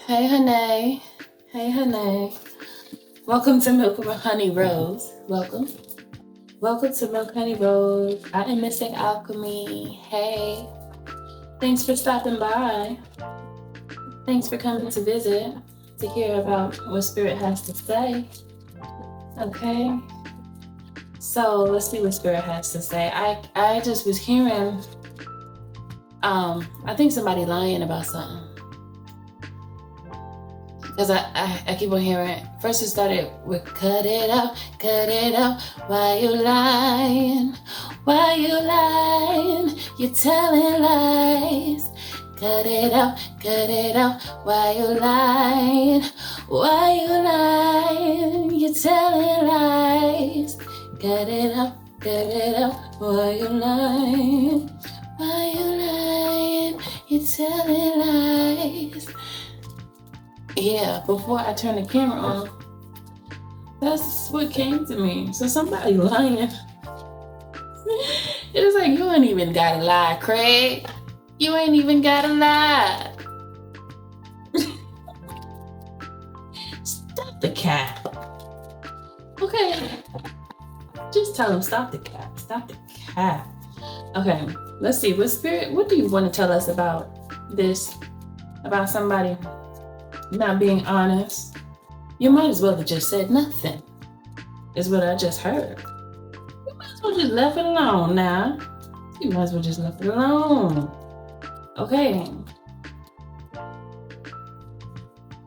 Hey, honey. Hey, honey. Welcome to Milk of Honey Rose. Welcome. Welcome to Milk Honey Rose. I am Mystic Alchemy. Hey. Thanks for stopping by. Thanks for coming to visit to hear about what Spirit has to say. Okay. So let's see what Spirit has to say. I just was hearing, I think somebody lying about something. Because I keep on hearing, first it started with cut it out, why you lying, you're telling lies, cut it out, why you lying, you're telling lies, cut it out, why you lying, you're telling lies. Yeah, before I turn the camera on, that's what came to me. So somebody lying. It was like, you ain't even gotta lie, Craig. You ain't even gotta lie. Stop the cat. Okay. Just tell him, stop the cat. Stop the cat. Okay, let's see. What do you want to tell us about this? About somebody not being honest? You might as well have just said nothing, is what I just heard. You might as well just left it alone now. You might as well just left it alone. Okay.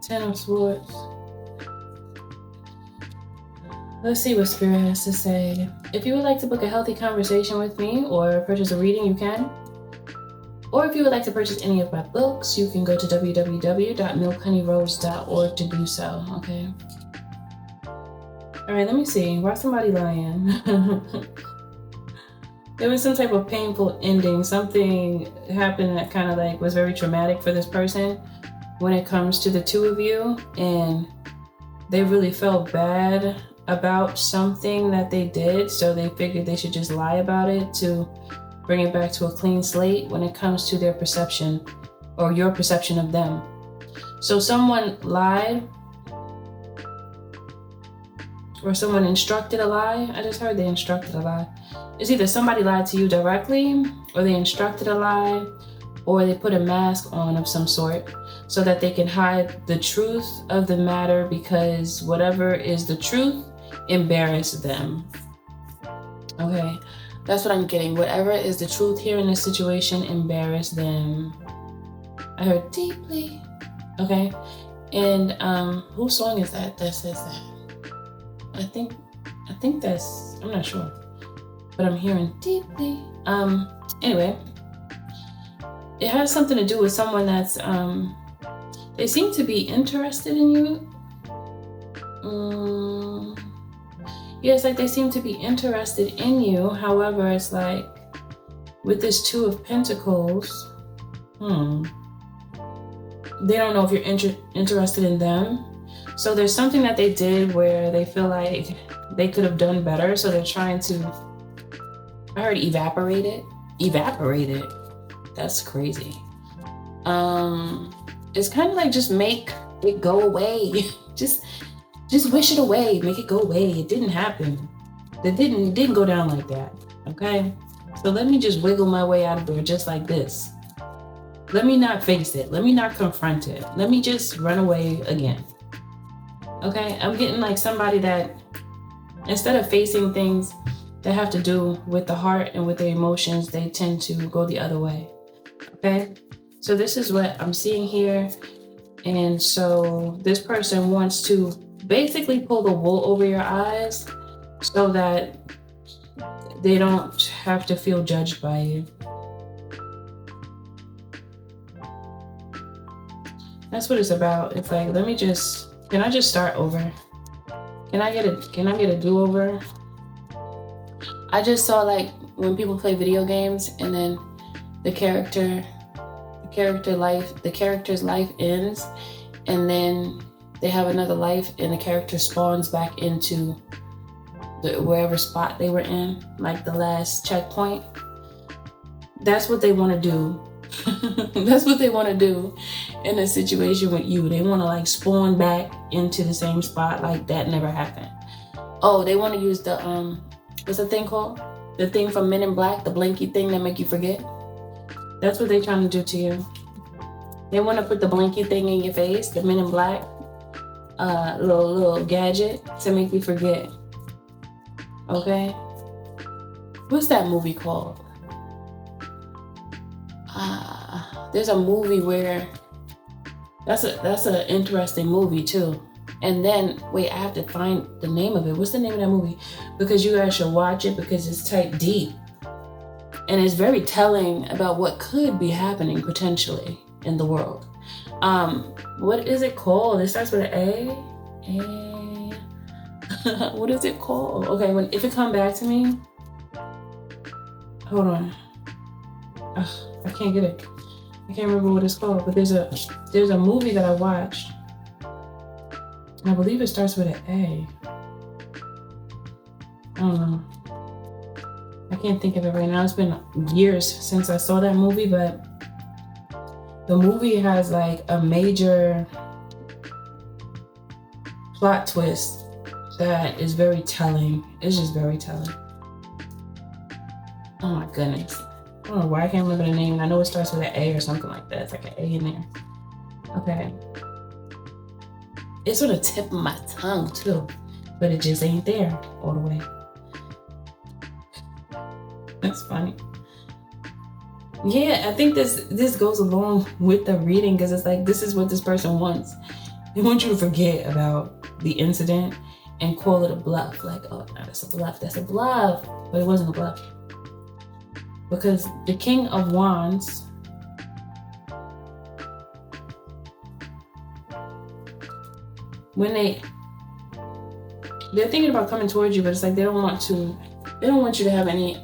10 of Swords. Let's see what Spirit has to say. If you would like to book a healthy conversation with me or purchase a reading, you can. Or if you would like to purchase any of my books, you can go to www.milkhoneyroads.org to do so, okay? All right, let me see. Why somebody lying? There was some type of painful ending. Something happened that kind of like was very traumatic for this person when it comes to the two of you, and they really felt bad about something that they did, so they figured they should just lie about it to bring it back to a clean slate when it comes to their perception or your perception of them. So someone lied or someone instructed a lie. I just heard they instructed a lie. It's either somebody lied to you directly, or they instructed a lie, or they put a mask on of some sort so that they can hide the truth of the matter, because whatever is the truth embarrassed them. Okay. That's what I'm getting. Whatever is the truth here in this situation embarrassed them. I heard deeply. Okay. And whose song is that says that? I think that's, I'm not sure. But I'm hearing deeply. Anyway. It has something to do with someone that's they seem to be interested in you. Yeah, it's like they seem to be interested in you. However, it's like with this Two of Pentacles, they don't know if you're interested in them. So there's something that they did where they feel like they could have done better. So they're trying to, I heard evaporate it. That's crazy. It's kind of like just make it go away. Just wish it away, make it go away. It didn't happen. It didn't go down like that, okay? So let me just wiggle my way out of there just like this. Let me not face it. Let me not confront it. Let me just run away again, okay? I'm getting like somebody that, instead of facing things that have to do with the heart and with their emotions, they tend to go the other way, okay? So this is what I'm seeing here. And so this person wants to basically pull the wool over your eyes so that they don't have to feel judged by you. That's what it's about. It's like, can I just start over? Can I get a do-over? I just saw like when people play video games and then the character's life ends, and then they have another life and the character spawns back into wherever spot they were in, like the last checkpoint. That's what they want to do. That's what they want to do. in a situation with you. They want to like spawn back into the same spot like that never happened. Oh, they want to use the what's the thing called? The thing from Men in Black, the blinky thing that make you forget. That's what they're trying to do to you. They want to put the blinky thing in your face, the Men in Black little gadget to make you forget. Okay? What's that movie called? There's a movie where that's an interesting movie too. And then wait, I have to find the name of it. What's the name of that movie? Because you guys should watch it because it's type deep. And it's very telling about what could be happening potentially in the world. What is it called? It starts with an A. What is it called? Okay, if it come back to me, hold on. I can't get it. I can't remember what it's called. But there's a movie that I watched. I believe it starts with an A. I don't know. I can't think of it right now. It's been years since I saw that movie, but the movie has like a major plot twist that is very telling. It's just very telling. Oh my goodness. I don't know why I can't remember the name. I know it starts with an A or something like that. It's like an A in there. Okay. It's on the tip of my tongue too, but it just ain't there all the way. That's funny. Yeah, I think this goes along with the reading because it's like this is what this person wants. They want you to forget about the incident and call it a bluff. Like, oh, no, that's a bluff. That's a bluff. But it wasn't a bluff. Because the King of Wands when they're thinking about coming towards you, but it's like they don't want you to have any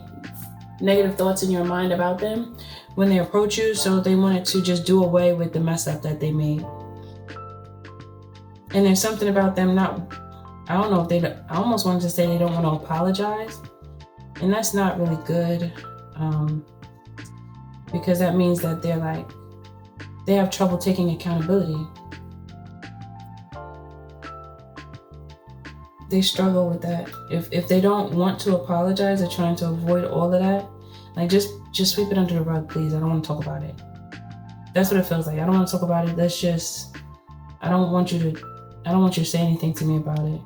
negative thoughts in your mind about them when they approach you, so they wanted to just do away with the mess up that they made. And there's something about them I almost wanted to say they don't want to apologize, and that's not really good, because that means that they have trouble taking accountability. They struggle with that. If they don't want to apologize, they're trying to avoid all of that. Like just sweep it under the rug, please. I don't want to talk about it. That's what it feels like. I don't want to talk about it. I don't want you to say anything to me about it.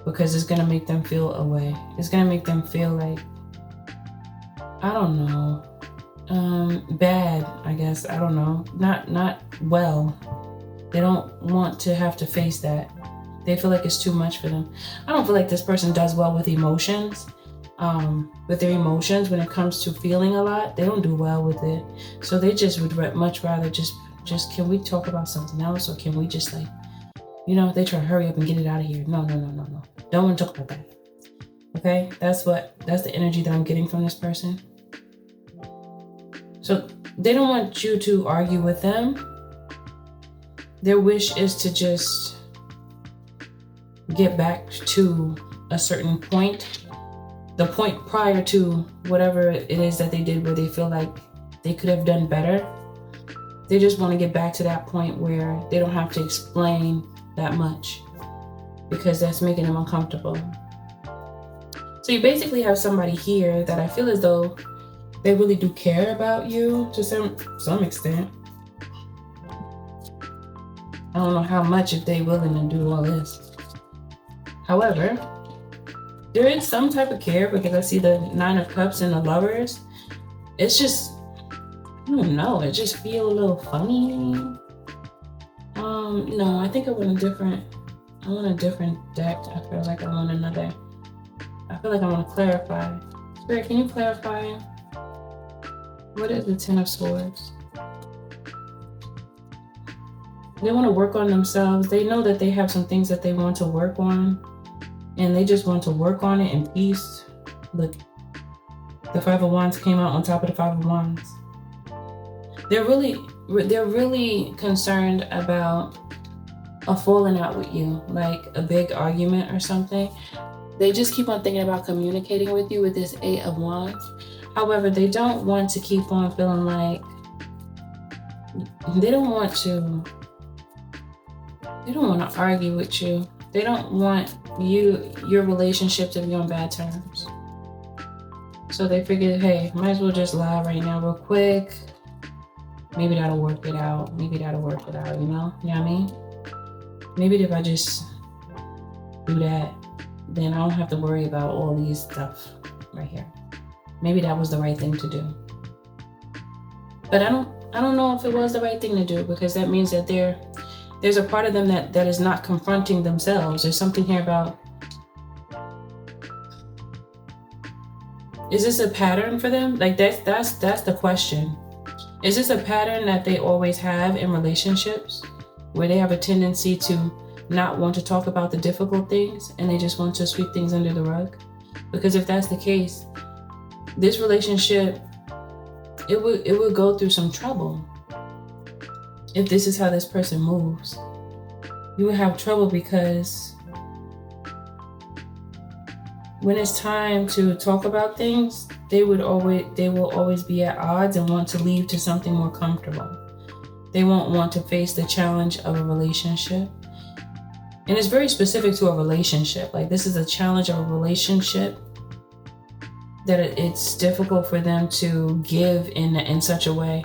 Because it's gonna make them feel away. It's gonna make them feel like, I don't know, bad, I guess. I don't know. Not well. They don't want to have to face that. They feel like it's too much for them. I don't feel like this person does well with emotions. With their emotions, when it comes to feeling a lot, they don't do well with it. So they just would much rather just can we talk about something else, or can we just they try to hurry up and get it out of here. No. Don't want to talk about that. Okay? That's the energy that I'm getting from this person. So they don't want you to argue with them. Their wish is to just get back to a certain point, the point prior to whatever it is that they did where they feel like they could have done better. They just want to get back to that point where they don't have to explain that much because that's making them uncomfortable. So you basically have somebody here that I feel as though they really do care about you to some extent. I don't know how much, if they're willing to do all this. However, there is some type of care because I see the Nine of Cups and the Lovers. It's just, I don't know, it just feels a little funny. No, I think I want a different deck. I feel like I want to clarify. Spirit, can you clarify? What is the Ten of Swords? They want to work on themselves. They know that they have some things that they want to work on, and they just want to work on it in peace. Look, the Five of Wands came out on top of the Five of Wands. They're really concerned about a falling out with you, like a big argument or something. They just keep on thinking about communicating with you with this Eight of Wands. However, they don't want to keep on feeling like They don't want to argue with you. They don't want your relationship to be on bad terms. So they figured, hey, might as well just lie right now real quick. Maybe that'll work it out. Maybe that'll work it out, you know? You know what I mean? Maybe if I just do that, then I don't have to worry about all these stuff right here. Maybe that was the right thing to do. But I don't know if it was the right thing to do, because that means that there's a part of them that is not confronting themselves. There's something here about, is this a pattern for them? Like that's the question. Is this a pattern that they always have in relationships, where they have a tendency to not want to talk about the difficult things and they just want to sweep things under the rug? Because if that's the case, this relationship, it would go through some trouble. If this is how this person moves, you would have trouble, because when it's time to talk about things, they will always be at odds and want to leave to something more comfortable. They won't want to face the challenge of a relationship. And it's very specific to a relationship. Like, this is a challenge of a relationship that it's difficult for them to give in such a way.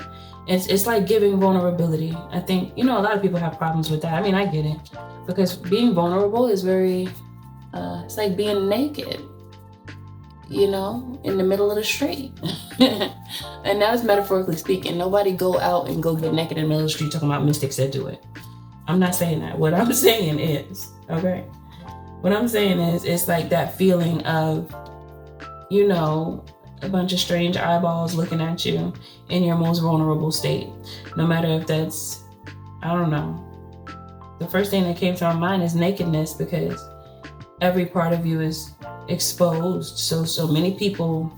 It's like giving vulnerability. I think, a lot of people have problems with that. I mean, I get it, because being vulnerable is very, it's like being naked, in the middle of the street. And that is metaphorically speaking. Nobody go out and go get naked in the middle of the street talking about mystics that do it. I'm not saying that. What I'm saying is, okay? What I'm saying is, it's like that feeling of, a bunch of strange eyeballs looking at you in your most vulnerable state. No matter if that's, I don't know. The first thing that came to my mind is nakedness, because every part of you is exposed. So many people,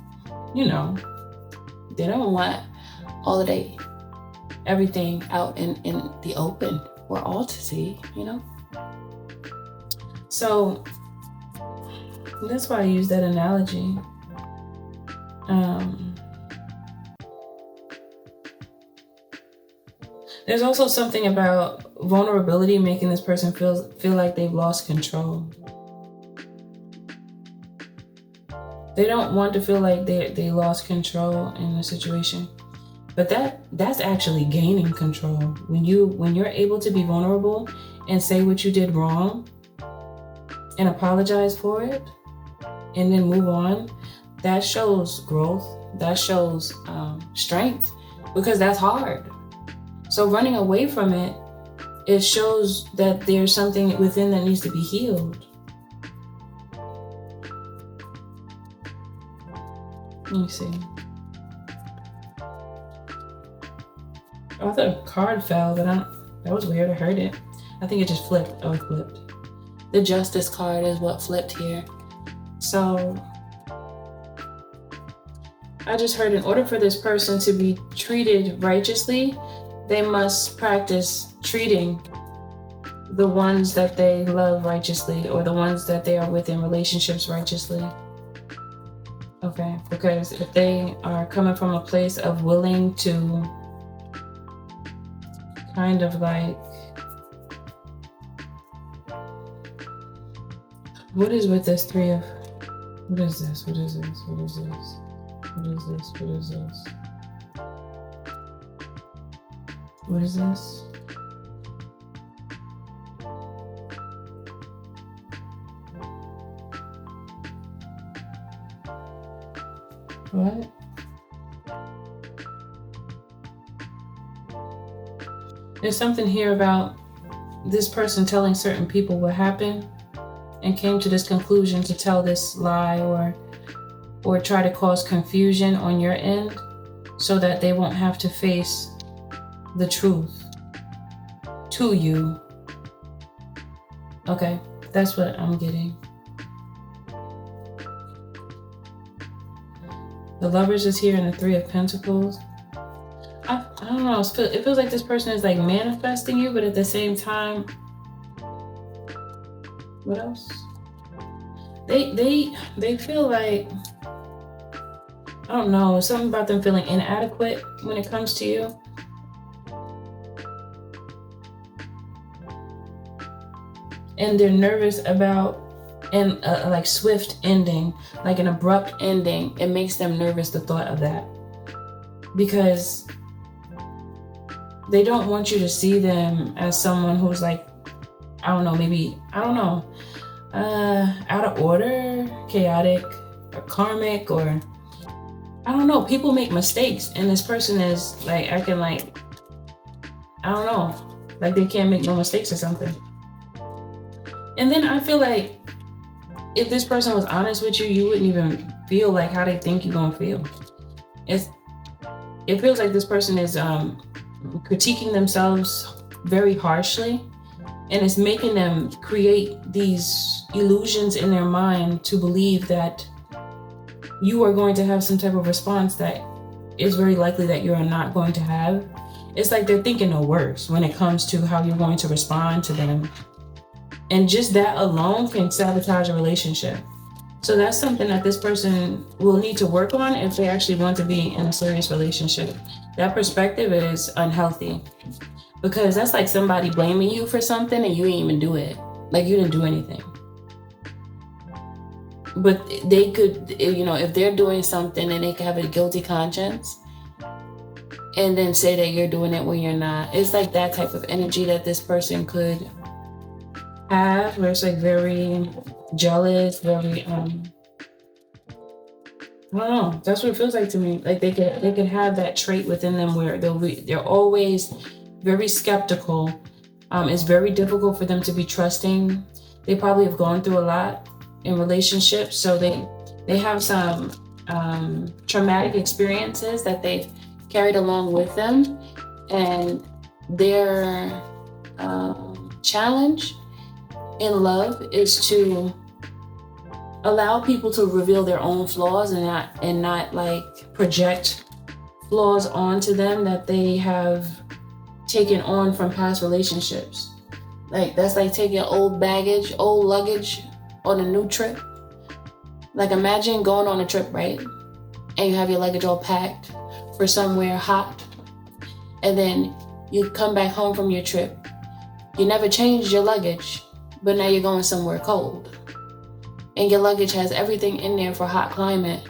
they don't want all of everything out in the open for all to see, So that's why I use that analogy. There's also something about vulnerability making this person feel like they've lost control. They don't want to feel like they lost control in the situation. But that's actually gaining control. When you're able to be vulnerable and say what you did wrong and apologize for it and then move on, that shows growth. That shows strength, because that's hard. So running away from it shows that there's something within that needs to be healed. Let me see. Oh, I thought a card fell, but that was weird. I heard it. I think it just flipped. Oh, it flipped. The Justice card is what flipped here. So I just heard, in order for this person to be treated righteously, they must practice treating the ones that they love righteously, or the ones that they are with in relationships righteously. Okay, because if they are coming from a place of willing to kind of like, what is with this three of, what is this? What is this? What is this? What is this? What is this? What is this? What? There's something here about this person telling certain people what happened and came to this conclusion to tell this lie or try to cause confusion on your end so that they won't have to face the truth to you. Okay, that's what I'm getting. The Lovers is here, and the Three of Pentacles. I don't know. It feels like this person is like manifesting you, but at the same time, what else? They feel like, I don't know, something about them feeling inadequate when it comes to you. and they're nervous about and like swift ending, like an abrupt ending. It makes them nervous, the thought of that, because they don't want you to see them as someone who's like, I don't know, maybe, I don't know, out of order, chaotic, or karmic, or I don't know. People make mistakes, and this person is like acting like, I don't know, like they can't make no mistakes or something. And then I feel like if this person was honest with you, you wouldn't even feel like how they think you're gonna feel. It feels like this person is critiquing themselves very harshly, and it's making them create these illusions in their mind to believe that you are going to have some type of response that is very likely that you're not going to have. It's like they're thinking the worst when it comes to how you're going to respond to them. And just that alone can sabotage a relationship. So that's something that this person will need to work on if they actually want to be in a serious relationship. That perspective is unhealthy, because that's like somebody blaming you for something and you didn't even do it. Like you didn't do anything. But they could, you know, if they're doing something and they can have a guilty conscience and then say that you're doing it when you're not. It's like that type of energy that this person could have, where it's like very jealous, very I don't know. That's what it feels like to me. Like they could have that trait within them where they're always very skeptical. It's very difficult for them to be trusting. They probably have gone through a lot in relationships, so they have some traumatic experiences that they've carried along with them, and their challenge in love is to allow people to reveal their own flaws and not like project flaws onto them that they have taken on from past relationships. Like that's like taking old baggage, old luggage on a new trip. Like imagine going on a trip, right? And you have your luggage all packed for somewhere hot. And then you come back home from your trip. You never changed your luggage, but now you're going somewhere cold. And your luggage has everything in there for hot climate.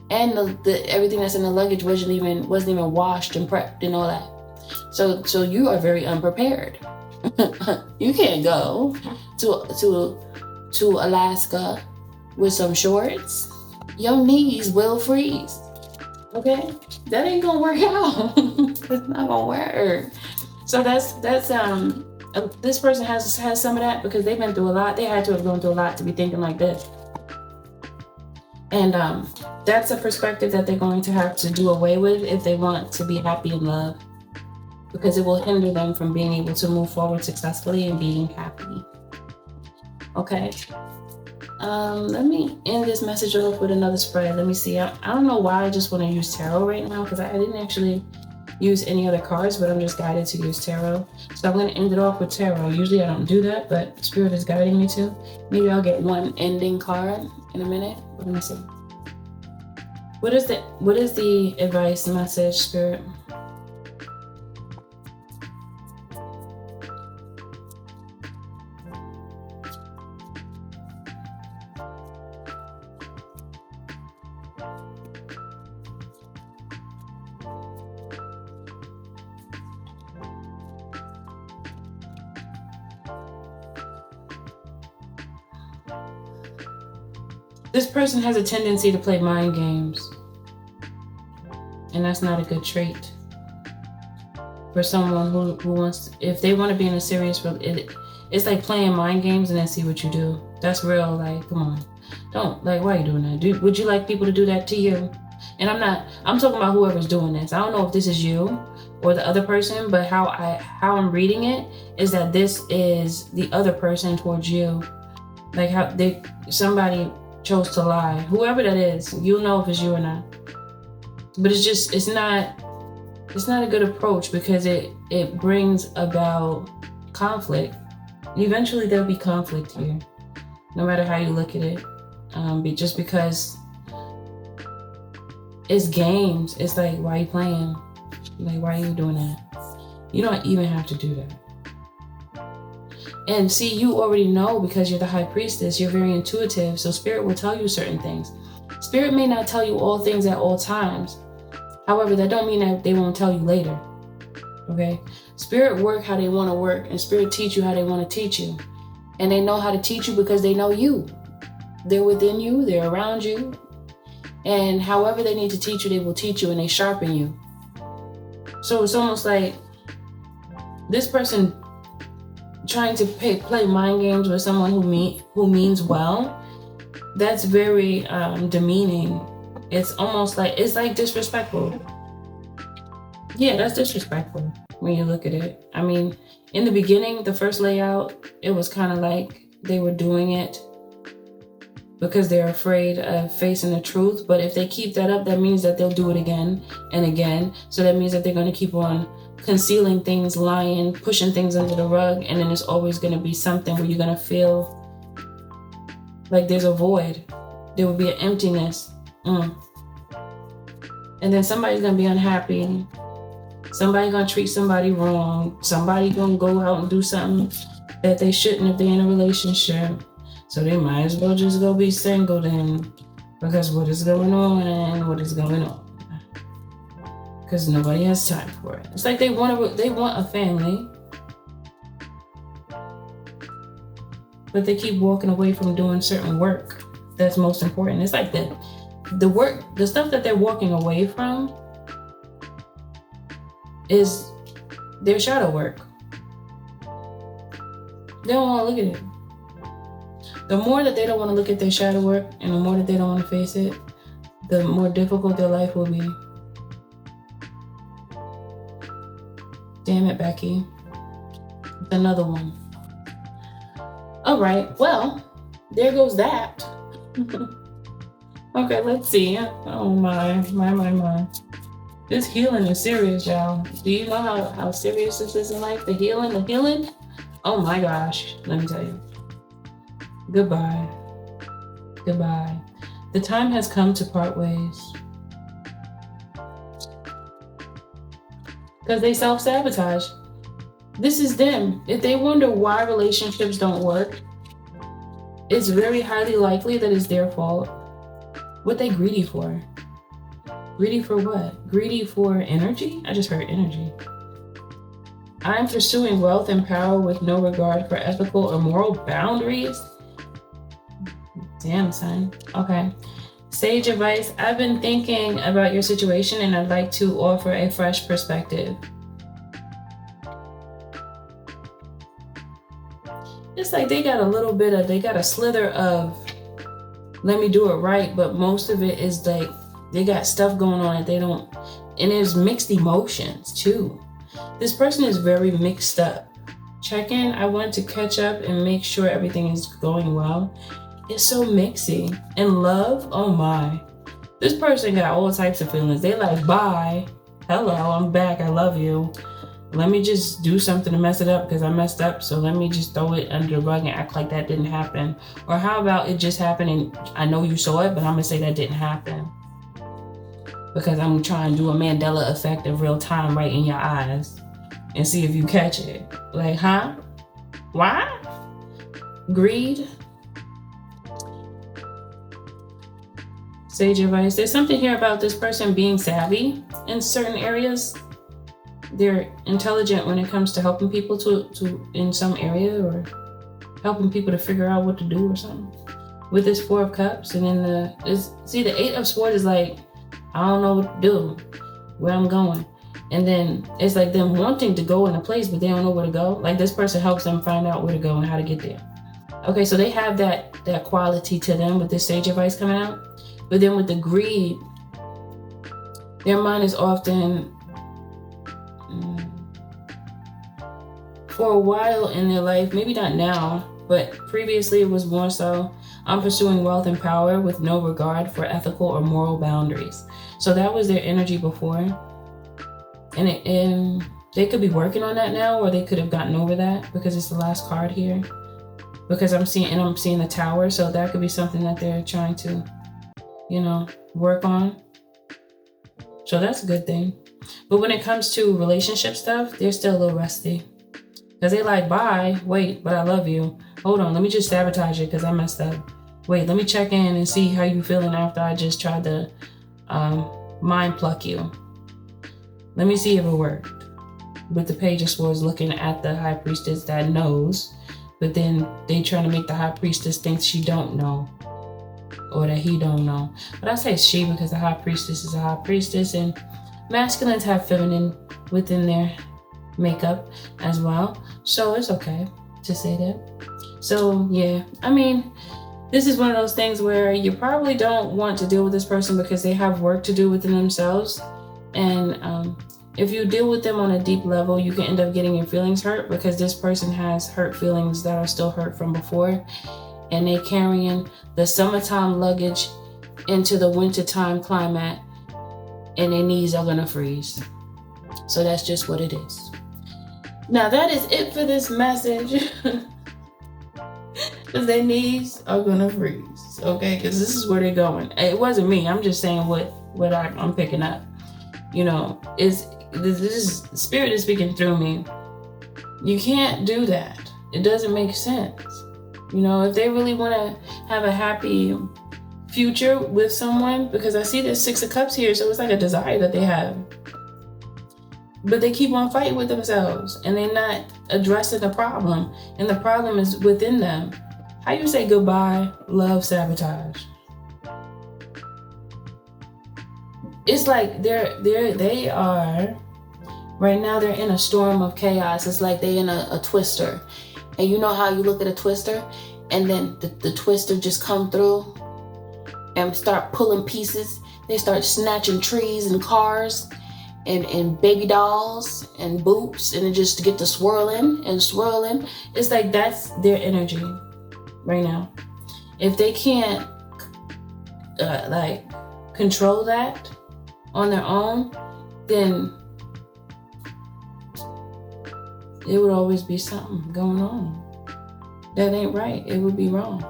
And the everything that's in the luggage wasn't even washed and prepped and all that. So you are very unprepared. You can't go to Alaska with some shorts. Your knees will freeze. Okay? That ain't gonna work out. It's not gonna work. So that's this person has some of that because they've been through a lot. They had to have gone through a lot to be thinking like this. And that's a perspective that they're going to have to do away with if they want to be happy in love, because it will hinder them from being able to move forward successfully and being happy. Okay. Let me end this message off with another spread. Let me see. I don't know why I just want to use tarot right now, because I didn't actually use any other cards, but I'm just guided to use tarot. So I'm going to end it off with tarot. Usually I don't do that, but Spirit is guiding me to. Maybe I'll get one ending card in a minute. Let me see. What is the advice message, Spirit? This person has a tendency to play mind games, and that's not a good trait for someone who wants, if they want to be in a serious relationship. It's like playing mind games and then see what you do. That's real. Like, come on, don't, like, why are you doing that? Would you like people to do that to you? And I'm talking about whoever's doing this. I don't know if this is you or the other person, but how I'm reading it is that this is the other person towards you. Like how somebody chose to lie. Whoever that is, you'll know if it's you or not. But it's not a good approach, because it brings about conflict. Eventually there'll be conflict here, no matter how you look at it. Just because it's games. It's like, why are you playing? Like, why are you doing that? You don't even have to do that. And see, you already know because you're the high priestess. You're very intuitive. So spirit will tell you certain things. Spirit may not tell you all things at all times. However, that don't mean that they won't tell you later. Okay? Spirit work how they want to work, and spirit teach you how they want to teach you. And they know how to teach you because they know you. They're within you. They're around you. And however they need to teach you, they will teach you, and they sharpen you. So it's almost like this person trying to play mind games with someone who means well. That's very demeaning. It's almost like, it's like disrespectful. Yeah, that's disrespectful when you look at it. I mean, in the beginning, the first layout, it was kind of like they were doing it because they're afraid of facing the truth. But if they keep that up, that means that they'll do it again and again. So that means that they're going to keep on concealing things, lying, pushing things under the rug. And then there's always going to be something where you're going to feel like there's a void. There will be an emptiness. And then somebody's going to be unhappy. Somebody going to treat somebody wrong. Somebody going to go out and do something that they shouldn't if they're in a relationship. So they might as well just go be single then, because what is going on and what is going on? Because nobody has time for it. It's like they want a family, but they keep walking away from doing certain work that's most important. It's like the work, the stuff that they're walking away from is their shadow work. They don't want to look at it. The more that they don't want to look at their shadow work and the more that they don't want to face it, the more difficult their life will be. Damn it, Becky. Another one. All right, well, there goes that. Okay, let's see. Oh my. This healing is serious, y'all. Do you know how serious this is in life? The healing? Oh my gosh, let me tell you. Goodbye. The time has come to part ways. Because they self-sabotage. This is them. If they wonder why relationships don't work, it's very highly likely that it's their fault. What they greedy for? Greedy for what? Greedy for energy? I just heard energy. I'm pursuing wealth and power with no regard for ethical or moral boundaries. Damn, son. Okay. Sage advice. I've been thinking about your situation and I'd like to offer a fresh perspective. It's like they got a slither of, let me do it right, but most of it is like, they got stuff going on that they don't, and there's mixed emotions too. This person is very mixed up. Check in. I want to catch up and make sure everything is going well. It's so mixy. And love, oh my. This person got all types of feelings. They like, bye. Hello, I'm back. I love you. Let me just do something to mess it up because I messed up. So let me just throw it under the rug and act like that didn't happen. Or how about it just happened and I know you saw it, but I'm going to say that didn't happen. Because I'm trying to do a Mandela effect in real time right in your eyes and see if you catch it. Like, huh? Why? Greed? Sage advice. There's something here about this person being savvy in certain areas. They're intelligent when it comes to helping people to in some area or helping people to figure out what to do or something. With this Four of Cups and then the Eight of Swords is like, I don't know what to do, where I'm going. And then it's like them wanting to go in a place, but they don't know where to go. Like this person helps them find out where to go and how to get there. Okay, so they have that quality to them with this sage advice coming out. But then with the greed, their mind is often, for a while in their life, maybe not now, but previously it was more so, I'm pursuing wealth and power with no regard for ethical or moral boundaries. So that was their energy before. And they could be working on that now, or they could have gotten over that because it's the last card here. Because I'm seeing the Tower, so that could be something that they're trying to, work on. So that's a good thing. But when it comes to relationship stuff, they're still a little rusty. Because they like, bye, wait, but I love you. Hold on, let me just sabotage it because I messed up. Wait, let me check in and see how you feeling after I just tried to mind pluck you. Let me see if it worked. With the Page of Swords looking at the High Priestess that knows, but then they trying to make the High Priestess think she don't know, or that he don't know. But I say she because the High Priestess is a High Priestess, and masculines have feminine within their makeup as well, so it's okay to say that. So yeah, I mean, this is one of those things where you probably don't want to deal with this person because they have work to do within themselves, and if you deal with them on a deep level, you can end up getting your feelings hurt because this person has hurt feelings that are still hurt from before, and they carrying the summertime luggage into the wintertime climate, and their knees are gonna freeze. So that's just what it is. Now that is it for this message. Because their knees are gonna freeze, okay? Because this is where they're going. It wasn't me. I'm just saying what I'm picking up. You know, this is spirit is speaking through me. You can't do that. It doesn't make sense. You know, if they really want to have a happy future with someone, because I see this Six of Cups here, so it's like a desire that they have. But they keep on fighting with themselves and they're not addressing the problem. And the problem is within them. How you say goodbye, love, sabotage? It's like they are, right now they're in a storm of chaos. It's like they're in a twister. And you know how you look at a twister and then the twister just come through and start pulling pieces. They start snatching trees and cars and baby dolls and boots, and it just get to swirling and swirling. It's like that's their energy right now. If they can't like control that on their own, then it would always be something going on that ain't right. It would be wrong.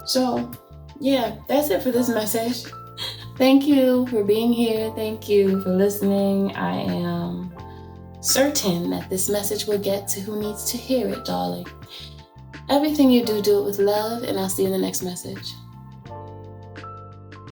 So yeah, that's it for this message. Thank you for being here. Thank you for listening. I am certain that this message will get to who needs to hear it, darling. Everything you do, do it with love, and I'll see you in the next message.